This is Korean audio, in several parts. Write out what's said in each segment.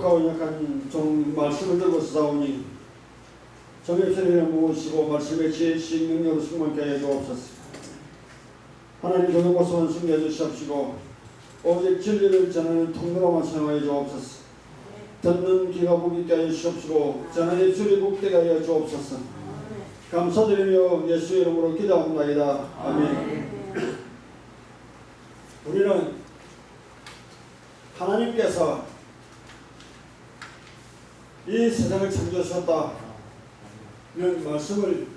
부족하고 약한 종 말씀을 들고 싸우니 정의 소리를 모으시고 말씀의 지혜식 능력으로 승만케 하여 주옵소서. 하나님 교회고소만 숨겨 주시옵시고 오직 진리를 전하는 통로로만 사용하여 주옵소서. 듣는 귀가 보게 하여 주옵시고 전하는 줄이 굽게 하여 주옵소서. 감사드리며 예수의 이름으로 기도합니다. 아멘. 우리는 하나님께서 이 세상을 창조하셨다는 말씀을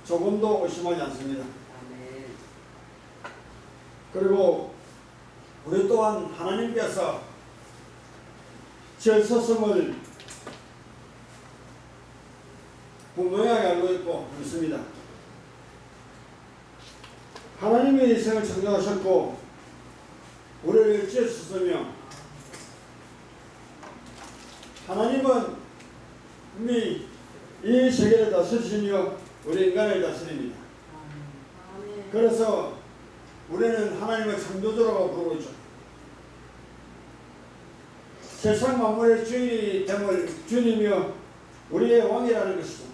조금도 의심하지 않습니다. 그리고 우리 또한 하나님께서 절섰음을 분명하게 알고 있고 믿습니다. 하나님이 이 세상을 창조하셨고 우리를 지으셨으며 하나님은 이미 이 세계를 다스리시며 우리 인간을 다스립니다. 그래서 우리는 하나님을 창조주라고 부르고 있죠. 세상 만물의 주인이 됨을 주님이여 우리의 왕이라는 것이죠.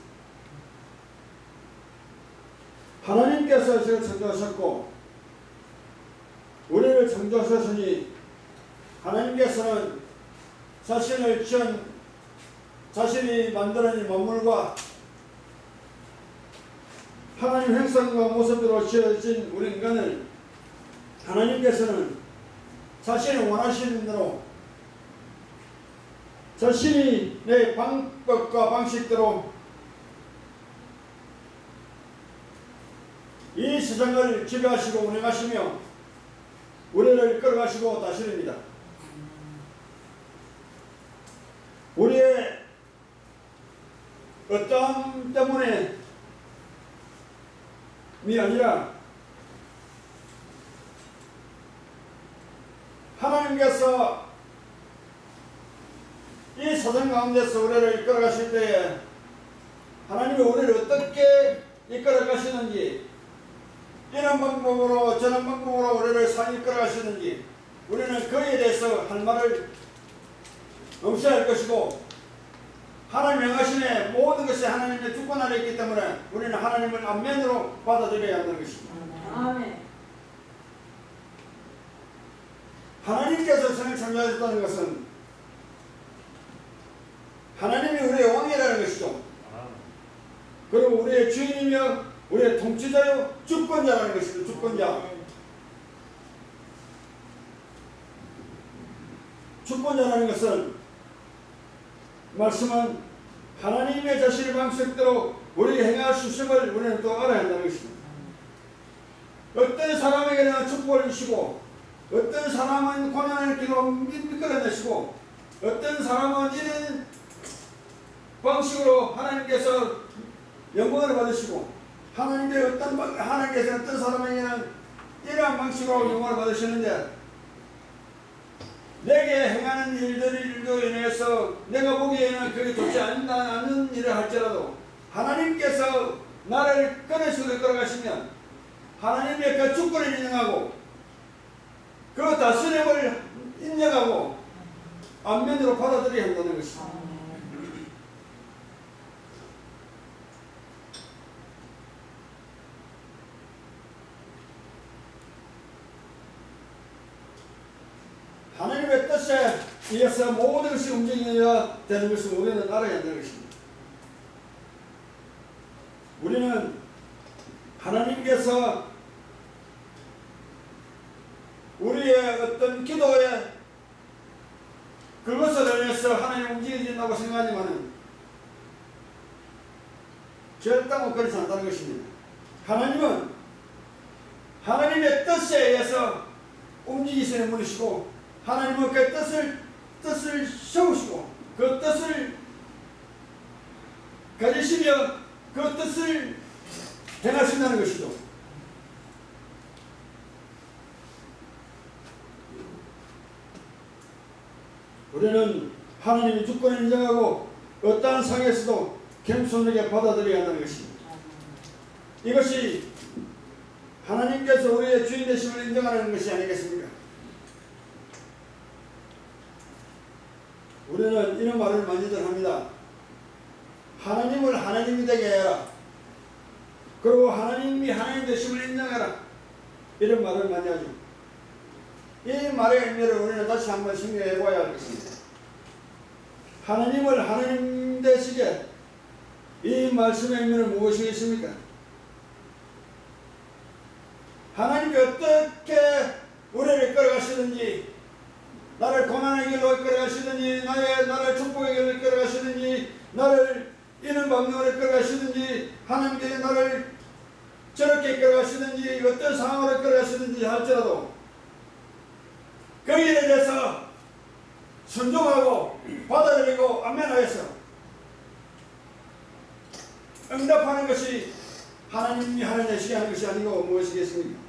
하나님께서 저를 창조하셨고 우리를 창조하셨으니 하나님께서는 자신을 지은 자신이 만들어낸 만물과 하나님 형상과 모습으로 지어진 우리 인간을 하나님께서는 자신이 원하시는 대로 자신이 내 방법과 방식대로 이 세상을 지배하시고 운행하시며 우리를 끌어가시고 다스립니다. 우리의 어떠함 때문에 이 아니라 하나님께서 이 세상 가운데서 우리를 이끌어가실 때에 하나님이 우리를 어떻게 이끌어가시는지 이런 방법으로 저런 방법으로 우리를 산 이끌어가시는지 우리는 그에 대해서 할 말을 없어야 할 것이고 하나님 명하시네 모든 것이 하나님의 주권 아래 있기 때문에 우리는 하나님을 안면으로 받아들여야 한다는 것입니다. 아멘. 하나님께서 세상을 창조하셨다는 것은 하나님이 우리의 왕이라는 것이죠. 그리고 우리의 주인이며 우리의 통치자요 주권자라는 것입니다. 주권자. 주권자라는 것은 말씀은 하나님의 자신의 방식대로 우리에게 행할 수 있음을 우리는 또 알아야 한다는 것입니다. 어떤 사람에게는 축복을 주시고 어떤 사람은 고난을 이끌어내시고 어떤 사람은 이런 방식으로 하나님께서 영광을 받으시고 하나님께서 어떤 사람에게는 이러한 방식으로 영광을 받으시는데 내게 행하는 일들로 인해서 내가 보기에는 그게 좋지 않는 일을 할지라도 하나님께서 나를 끊으시고 끌어가시면 하나님의 그 주권을 인정하고 그 다스림을 인정하고 안면으로 받아들여야 한다는 것입니다. 하나님의 뜻에 의해서 모든 것이 움직여야 되는 것을 우리는 알아야 한다는 것입니다. 우리는 하나님께서 우리의 어떤 기도에 그것을 인해서 하나님 움직여진다고 생각하지만은 절대로 그렇지 않다는 것입니다. 하나님은 하나님의 뜻에 의해서 움직이시는 분이시고 하나님은 그 뜻을 세우시고 그 뜻을 가지시며 그 뜻을 행하신다는 것이죠. 우리는 하나님의 주권을 인정하고 어떠한 상황에서도 겸손하게 받아들여야 한다는 것입니다. 이것이 하나님께서 우리의 주인 되심을 인정하는 것이 아니겠습니까? 우리는 이런 말을 많이들 합니다. 하나님을 하나님이 되게 해라. 그리고 하나님이 하나님 되심을 인정해라. 이런 말을 많이 하죠. 이 말의 의미를 우리는 다시 한번 생각해 봐야 할 것입니다. 하나님을 하나님 되시게 이 말씀의 의미는 무엇이겠습니까? 하나님이 어떻게 우리를 끌어가시든지, 나를 고난의 길로 끌어가시든지, 나를 축복의 길로 끌어가시든지, 나를 이런 방향으로 끌어가시든지, 하나님께서 나를 저렇게 끌어가시든지, 어떤 상황으로 끌어가시든지 할지라도 그 일에 대해서 순종하고 받아들이고 아멘하여서 응답하는 것이 하나님이 하나님 되시게 하는 것이 아니고 무엇이겠습니까?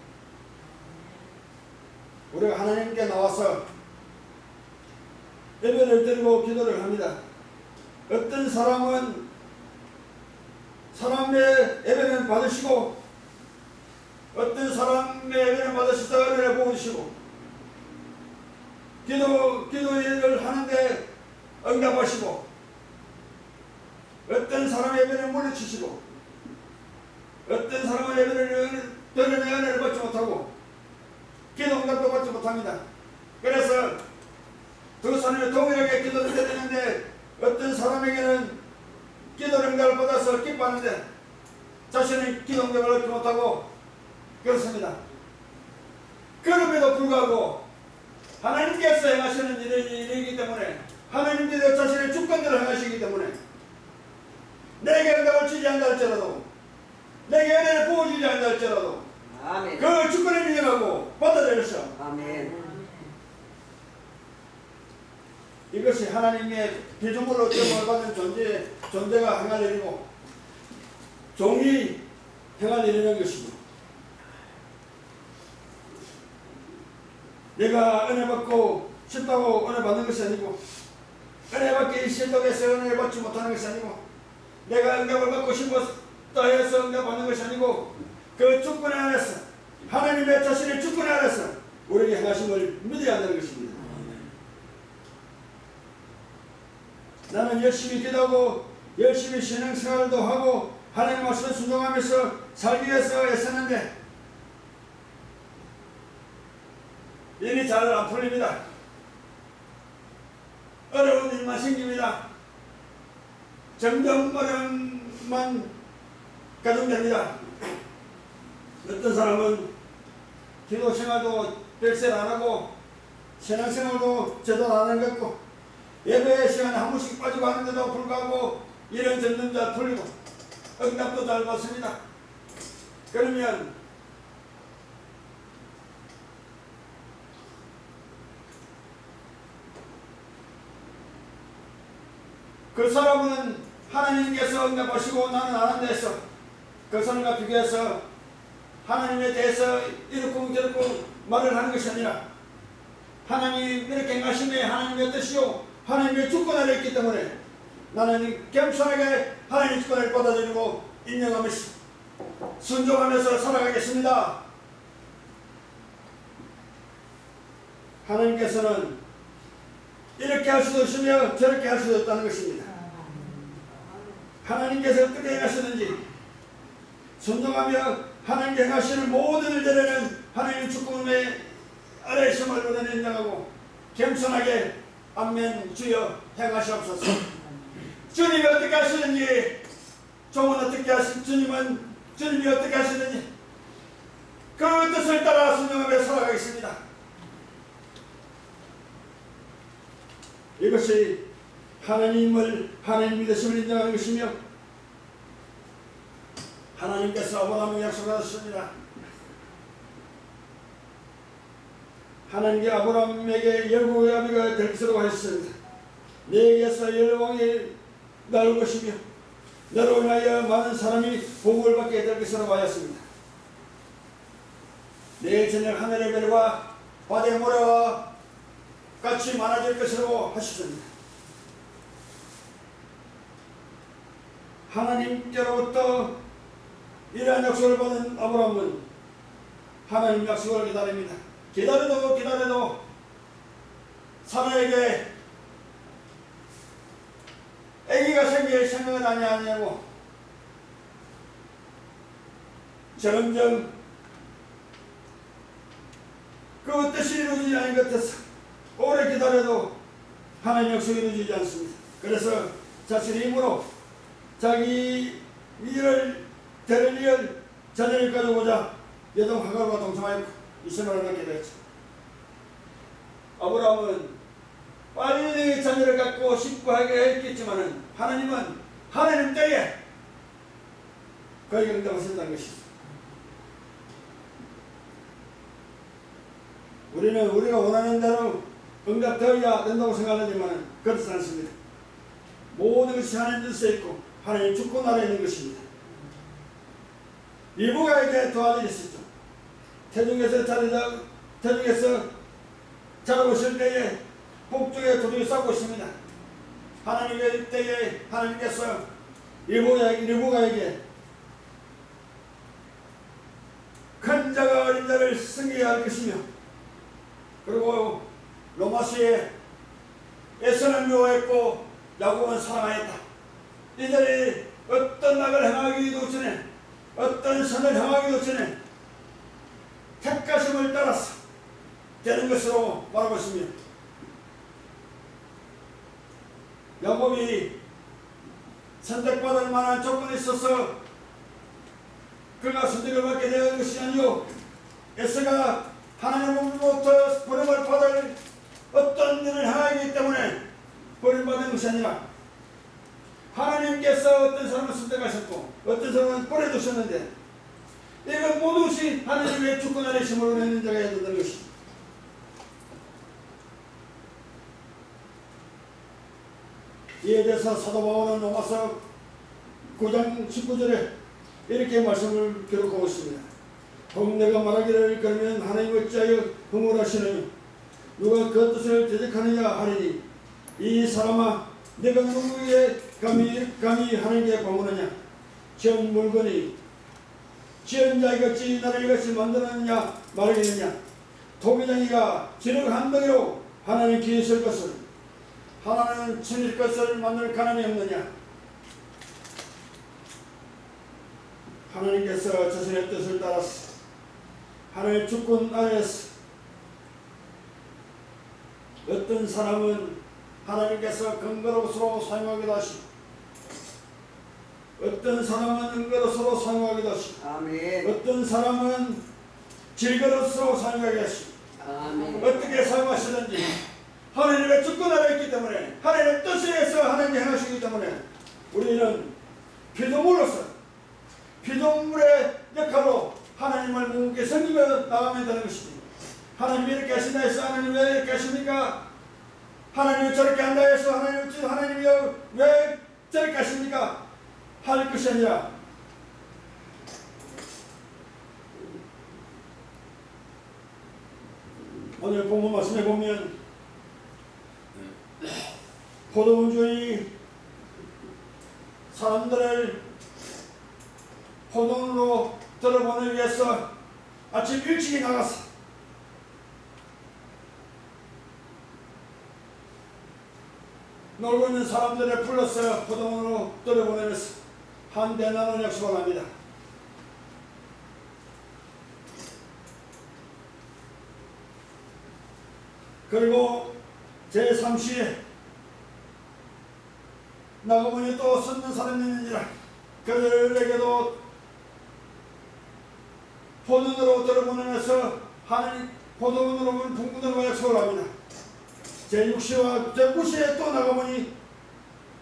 우리가 하나님께 나와서 예배를 드리고 기도를 합니다. 어떤 사람은 사람의 예배는 받으시고, 어떤 사람의 예배는 받으시다 은혜를 보시고, 기도를 하는데 응답하시고, 어떤 사람의 예배는 물리치시고, 어떤 사람의 예배를 드리는 은혜를 받지 못하고 기도 응답도 받지 못합니다. 그래서 두 사람이 동일하게 기도를 드리는데 어떤 사람에게는 기도 응답을 받아서 기뻐하는데 자신은 기도 응답을 얻지 못하고 그렇습니다. 그럼에도 불구하고 하나님께서 행하시는 일이기 때문에, 하나님께서 자신의 주권대로 행하시기 때문에 내게 응답을 주지 않다 할지라도, 내게 은혜를 부어주지 않다 할지라도 아멘. 그 주권을 인정하고 받아들였어. 아멘. 이것이 하나님의 피조물로 제공을 받은 존재가 행할 일이고 종이 행할 일이라는 것입니다. 내가 은혜 받고 싶다고 은혜 받는 것이 아니고, 은혜 받기 싫다고 해서 은혜를 받지 못하는 것이 아니고, 내가 응답을 받고 싶었다 해서 응답 받는 것이 아니고, 그 주권에 안에서, 하나님의 자신의 주권에 안에서 우리에게 행하심을 믿어야 한다는 것입니다. 나는 열심히 기도하고 열심히 신앙생활도 하고 하나님 말씀에 순종하면서 살기 위해서 애쓰는데 일이 잘 안 풀립니다. 어려운 일만 생깁니다. 점점 어려움만 가중됩니다. 어떤 사람은 기도 생활도 별세를 안 하고 신앙생활도 제대로 안 하는 것 같고 예배 시간에 한 번씩 빠지고 하는데도 불구하고 일은 점점 잘 풀리고 응답도 잘 받습니다. 그러면 그 사람은 하나님께서 응답하시고 나는 안 한다 해서 그 사람과 비교해서 하나님에 대해서 이렇고 저렇고 말을 하는 것이 아니라, 하나님 이렇게 행하심에 하나님의 뜻이요 하나님의 주권 아래 있기 때문에 나는 겸손하게 하나님의 주권을 받아들이고 인정하면서 순종하면서 살아가겠습니다. 하나님께서는 이렇게 할 수도 있으며 저렇게 할 수도 없다는 것입니다. 하나님께서 어떻게 행하시는지 순종하며 하나님께 행하시는 모든 일들에는 하나님의 주권의 아래 있음을 우리는 인정하고 겸손하게 아멘 주여 행하시옵소서. 주님이 어떻게 하시는지, 종은 어떻게 하시는지, 주님이 어떻게 하시는지 그 뜻을 따라 순종하며 살아가겠습니다. 이것이 하나님이 되심을 인정하는 것이며, 하나님께서 아브라함에게 약속하셨습니다. 하나님께 아브라함에게 열국의 아비가 될 것이라고 하셨습니다. 내게서 열왕이 나올 것이며 너로 인하여 많은 사람이 복을 받게 될 것이라고 하였습니다. 내일 저녁 하늘의 별과 바다의 모래와 같이 많아질 것이라고 하셨습니다. 하나님께로부터 이러한 약속을 받은 아브라함은 하나님 약속을 기다립니다. 기다려도 사라에게 공의가 생길 생각은 아니하냐고 점점 그 뜻이 이루어지지 않은 것 같아서 오래 기다려도 하나님 역시 이루어지지 않습니다. 그래서 자신의 힘으로 자기 일을 되는 일을 자녀를 가져보자 여동 하갈과 동참하였고 이스마엘을 갖게 되었죠. 아브라함은 빨리 자녀를 갖고 싶고 하게 했겠지만 하나님은 하나님 때에 그에게 응답하셨다는 것이죠. 우리는 우리가 원하는 대로 응답되어야 된다고 생각하지만 그렇지 않습니다. 모든 것이 하나님 뜻에 있고 하나님 주권 아래에 있는 것입니다. 리브가에게 도와줄 수 있죠. 태중에서 자라고 있을 때에 북쪽에 도둑이 싸고 있습니다. 하나님의 때에 하나님께서 리브가에게 큰 자가 어린 자를 승리해야 할 것이며 그리고 로마서에 에서는 묘했고 야곱은 사랑하였다. 이들이 어떤 악을 행하기도 전에 어떤 선을 행하기도 전에 택하심을 따라서 되는 것으로 말하고 있습니다. 야곱이 선택받을 만한 조건이 있어서 그가 선택을 받게 된 것이 아니요 에서가 하나님으로부터 버림을 받을 어떤 일을 행하기 때문에 버림받은 것이 아니라 하나님께서 어떤 사람을 선택하셨고 어떤 사람은 버려두셨는데 이건 모든 것이 하나님의 주권 아래 힘으로 있는 자가 해야 된다는 것입니다. 이에 대해서 사도 바울은 로마서 9장 19절에 이렇게 말씀을 기록하고 있습니다. 혹 내가 말하기를 그러면 하나님 어찌하여 허물하시느냐 누가 그 뜻을 대적하느냐 하리니 이 사람아 내가 누구에게 감히 하나님께 방문하냐 지은 물건이 지은 자가 어찌 나를 이같이 만들었느냐 말하겠느냐 토기장이가 지륵 한 덩이로 하나님 귀에 있을 것을 하나는 천일 것을 만들 가능이 없느냐. 하나님께서 자신의 뜻을 따라서 하나님의 주권 아래에서 어떤 사람은 하나님께서 근거로서로 사용하기도 하시고 어떤 사람은 은거로서로 사용하기도 하시고 아멘. 어떤 사람은 질거로서로 사용하게 하시고 아멘. 어떻게 사용하시든지 하나님의 주권 아래에 있기 때문에 하나님의 뜻에 의해서 하나님이 행하시기 때문에 우리는 피조물로서 피조물의 역할로 하나님을 묵게 섬기며 나가면 되는 것입니다. 하나님이 이렇게 하신다 해서 하나님 왜 이렇게 하십니까? 하나님이 저렇게 한다 해서 하나님이 왜 저렇게 하십니까? 할 것이 아니라 오늘 본문 말씀에 보면 포도원주의 사람들을 포도원으로 들어보내기 위해서 아침 일찍이 나가서 놀고 있는 사람들을 불러서 포도원으로 들어보내면서 한 대나는 약속을 합니다. 그리고 제3시에 나가보니 또 섰는 사람이 있는지라 그들에게도 포도원으로 들어보내면서 하나님 포도원으로 분군으로 약속을 합니다. 제6시와 제9시에 또 나가보니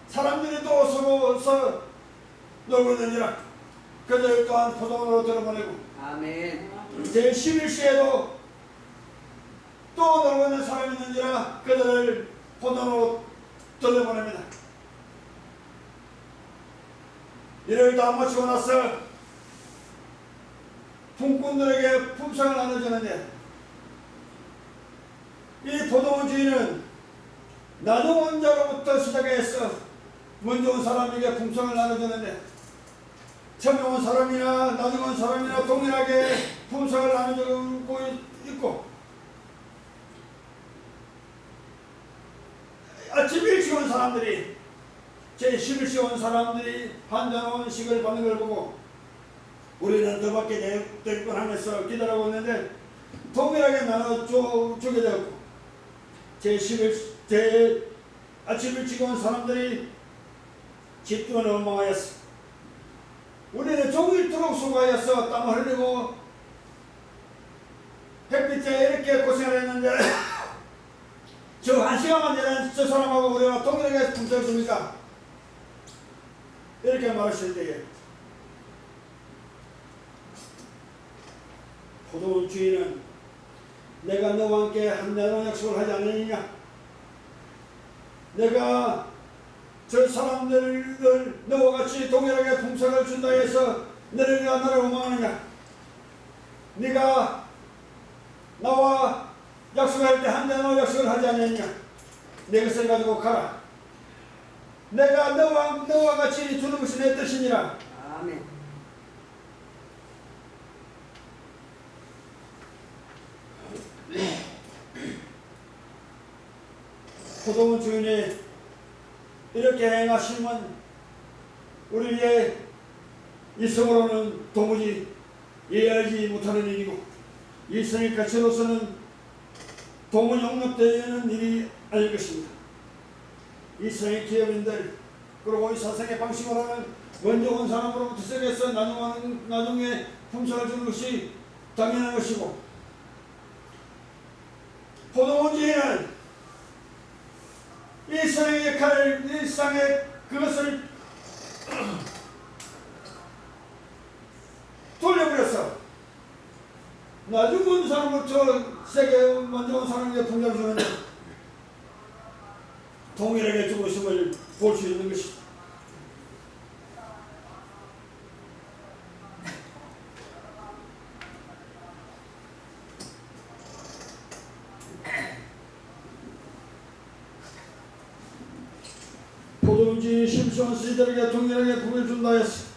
사람들이 또 서서 놀고 있느니라 그들 또한 포도원으로 들어보내고 아멘. 제11시에도 또 놀고 있는 사람이 있는지라 그들을 포도원으로 들어보냅니다. 이를 다 마치고 나서 품꾼들에게 품삯을 나눠주는데 이 포도원 주인은 나중 온 자로부터 시작해서 먼저 온 사람에게 품삯을 나눠주는데 처음에 온 사람이나 나중 온 사람이나 동일하게 품삯을 나눠주고 있고 아침 일찍 온 사람들이 제11시 온 사람들이 한잔 식을 받는 걸 보고 우리는 더 받게 될 뻔하면서 기다리고 있는데 동일하게 나눠 주게 되었고 아침 일찍 온 사람들이 집중을 원망하였어. 우리는 종일토록 수고하였어. 땀을 흘리고 햇빛에 이렇게 고생을 했는데 저 한 시간만 일하는 저 사람하고 우리가 동일하게 품절 줍니까? 이렇게 말하실 때에 포도원 주인은 내가 너와 함께 한나라는 약속을 하지 않느냐? 내가 저 사람들을 너와 같이 동일하게 품삯을 준다 해서 너를 나를 원망하느냐? 네가 나와 약속할 때 한나라는 약속을 하지 않느냐? 내 것을 가지고 가라. 내가 너와 같이 주는 것이 내 뜻이니라. 아멘. 포도원 주인이 이렇게 행하시면 우리의 이성으로는 도무지 이해하지 못하는 일이고 일생의 가치로서는 도무지 용납되는 일이 아닐 것입니다. 일생의 기업인들 그리고 이 사상의 방식으로는 먼저 온 사람으로부터 시작해서 나중에 품삯을 주는 것이 당연한 것이고 포도원 주인은 일상의 역할을 일상의 그것을 돌려버렸어. 나중에 온 사람부터 세계 먼저 온 사람에게 품삯을 주는데 동일하게 죽으심을 볼 수 있는 것이다. 포도원주인 심수원 스들에게 동일하게 복을 준다 했어.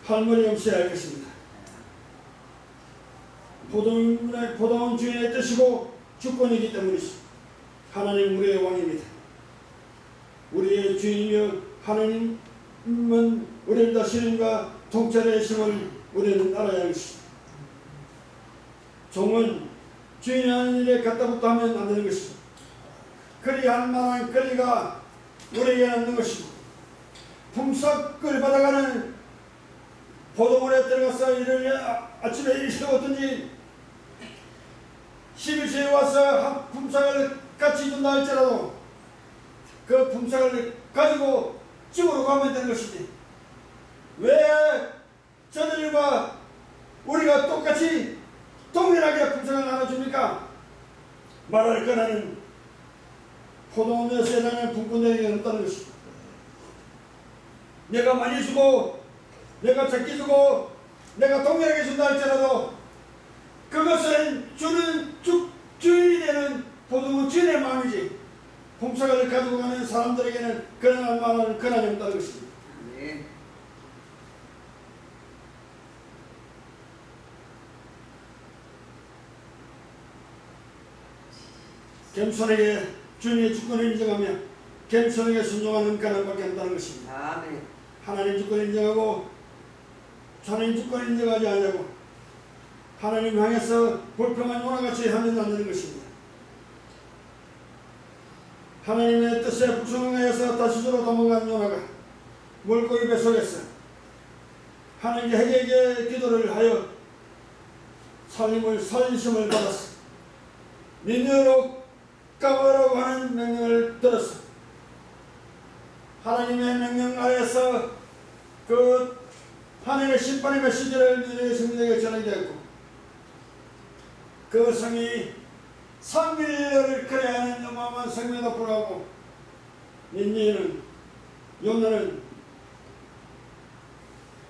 할머니 없어야 할 것입니다. 포도원 주인의 뜻이고 주권이기 때문이죠. 하나님 우리의 왕입니다. 우리의 주인이며 하나님은 우리를 다스림과 통찰의 힘을 우리는 알아야 할 것입니다. 종은 주인이 하는 일에 갖다붙어 하면 안 되는 것입니다. 그리할 만한 권리가 우리에게 없는 것이고 품삯을 받아가는 포도원에 들어가서 아침에 일을 세웠더니 11시에 와서 품삯을 같이 준다 할지라도 그 품삯을 가지고 집으로 가면 되는 것이지 왜 저들과 우리가 똑같이 동일하게 품삯을 나눠줍니까? 말할 거라는 포도원에서 일하는 분꾼에게 없다는 것입니다. 내가 많이 주고 내가 적게 주고 내가 동일하게 준다 할지라도 그것은 주인이 되는 포도원 주인의 마음이지 품삯을 가지고 가는 사람들에게는 그런 말을 권한이 없다는 것입니다. 네. 겸손하게 주님의 주권을 인정하며 겸손하게 순종하는 가난밖에 없다는 것입니다. 아멘. 하나님 주권을 인정하고 하나님 주권을 인정하지 않냐고 하나님 향해서 불평한 요나같이 하면 안 되는 것입니다. 하나님의 뜻에 불순종하여서 다시스로 도망간 요나가 물고기 뱃속에서 하나님께 회개의 기도를 하여 살리심을 받았어. 니느로 까보라고 하는 명령을 들었어. 하나님의 명령 아래에서 그 하나님의 심판의 메시지를 니느웨 성민에게 전하게 되었고 그 성이 3일을 그래야 하는 어마어마한 성명에도 불구하고 요나는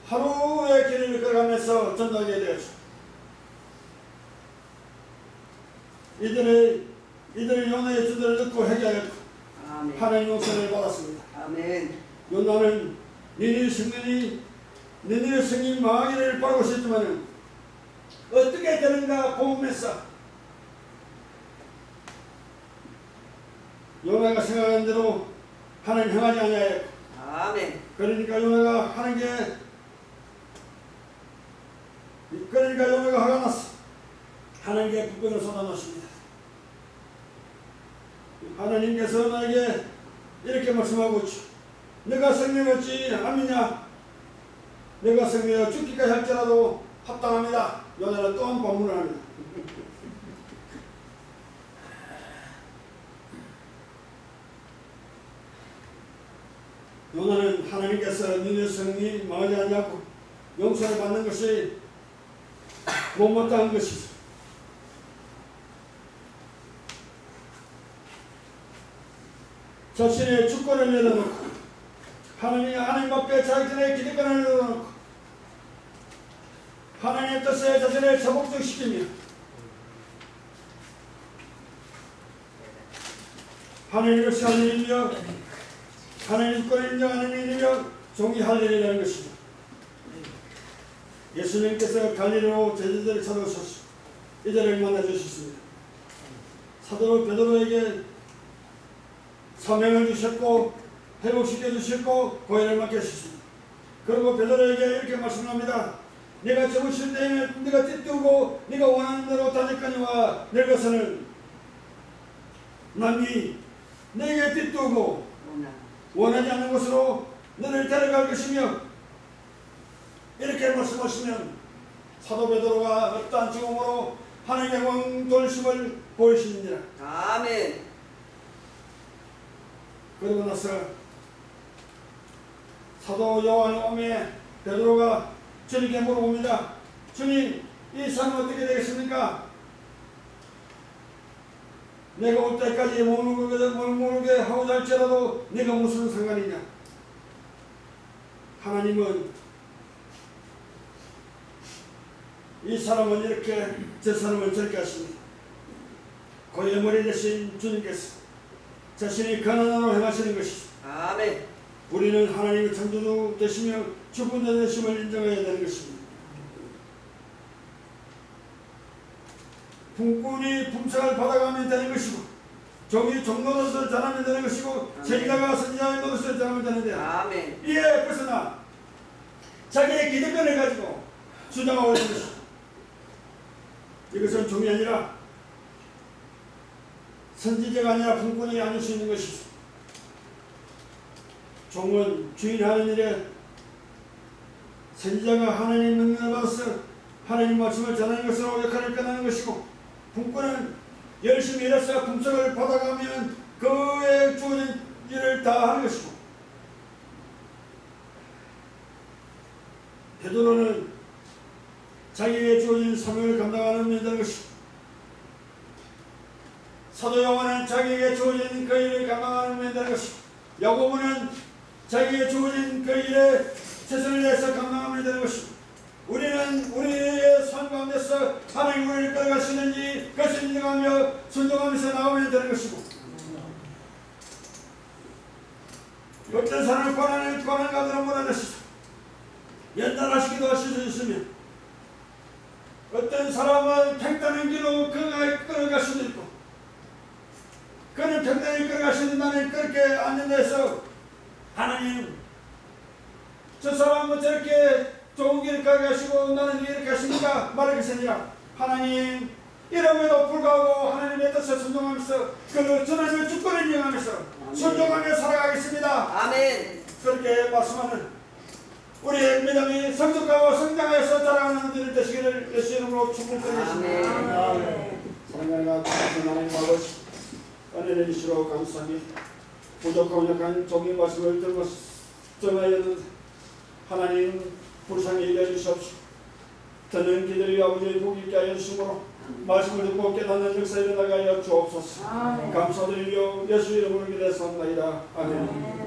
하루의 길을 걸어가면서 전도하게 되었죠. 이들은 요나의 주들을 듣고 회개하였고 하나님 용서를 받았습니다. 아멘. 요나는 니느웨 성이 망하기를 바라고 있었지만 어떻게 되는가 보면서 요나가 생각한 대로 하나님 행하지 아니하여. 아멘. 그러니까 요나가 하는 게 그러니까 요나가 화가 났어. 하나님께 불변을 쏟아놓습니다. 하나님께서 나에게 이렇게 말씀하고 있죠. 내가 성령 어찌 함이냐? 내가 성령어 죽기까지 할지라도 합당합니다. 요나는 또한 반문을 합니다. 요나는 하나님께서 너의 성이 망하지 아니하고 용서를 받는 것이 못마땅한 것이죠. 자신의 주권을 내려놓고 하나님 앞에 자신의 기득권을 내려놓고 하나님의 뜻에 자신을 자복적시키며 하나님의 것이 할 일이며 하나님의 주권을 인정하는 일이며 종이할 일이라는 것입니다. 예수님께서 갈릴리로 제자들을 찾아오셔서 이들을 만나주셨습니다. 사도 베드로에게 사명을 주셨고 회복시켜 주셨고 고해를 맡겨주셨습니다. 그리고 베드로에게 이렇게 말씀합니다. 네가 적으실 때에는 네가 띠뜨고 네가 원하는 대로 다닐거니와 늙어서는 남이 네게 띠뜨고 원하지 않는 곳으로 너를 데려갈 것이며 이렇게 말씀하시면 사도 베드로가 어떠한 죽음으로 하나님의 왕돌심을 보이시느니라. 아멘. 그러고 나서 사도 요한의 오매 베드로가 주님께 물어봅니다. 주님, 이 삶은 어떻게 되겠습니까? 내가 올 때까지 머물게 하고자 할지라도 네가 무슨 상관이냐? 하나님은 이 사람은 이렇게 저 사람을 저렇게 하십니다. 고의 머리 대신 주님께서 자신이 가난으로 행하시는 것이죠. 아멘. 우리는 하나님의 창조주 되시며 주권자 되심을 인정해야 되는 것입니다. 품꾼이 품삯을 받아가면 되는 것이고 종이 종노릇을 전하면 되는 것이고 제자가 선지자의 노릇을 전하면 되는데 아멘. 이에 벗어나 자기의 기득권을 가지고 주장하고 있는 것입니다. 이것은 종이 아니라 선지자가 아니라 품꾼이 아닐 수 있는 것이죠. 종은 주인 하는 일에 선지자가 하나님 명령을 받아서 하나님 말씀을 전하는 것으로 역할을 끝나는 것이고 품꾼은 열심히 일해서 품삯을 받아가면 그에 주어진 일을 다 하는 것이고 베드로는 자기에게 주어진 사명을 감당하는 면이라는 것이고 사도 요한은 자기에게 주어진 그 일을 감당하는 면이라는 것이고 야고보는 자기에게 주어진 그 일에 최선을 다해서 감당하면 되는 것이고 우리는 우리의 삶 가운데서 하나님 우리를 끌어갈 수 있는지 그것을 인정하며 순종하면서 나오면 되는 것이고 어떤 사람을 권한 가들어 몰아내시죠. 연단하시기도 하실 수 있으며 어떤 사람은 평단한 길로 끌어갈 수도 있고 그는 평단히 끌어가시는 나는 그렇게 앉는 데서 하나님 저 사람은 저렇게 좋은 길을 가시고 나는 이렇게 하십니까? 말하겠으니라. 하나님 이름에도 불구하고 하나님의 뜻을 순종하면서 그 주님의 주권을 인정하면서 순종하며 살아가겠습니다. 아멘. 그렇게 말씀하는 우리의 믿음이 성숙하고 성장해서 자라가는 분들 되시기를 예수 이름으로 축복드리겠습니다. 사랑하는 하나님 아버지 은혜를 주시러 감사합니다. 부족하고 약한 종의 말씀을 들고 전하였는데 하나님 불쌍히 여겨주시옵시고 듣는 기들이 아버지의 복 있게 하여 주시므로 말씀을 듣고 깨닫는 역사에 일어나게 하여 주옵소서. 감사드리며 예수 이름으로 기도했사옵나이다. 아멘.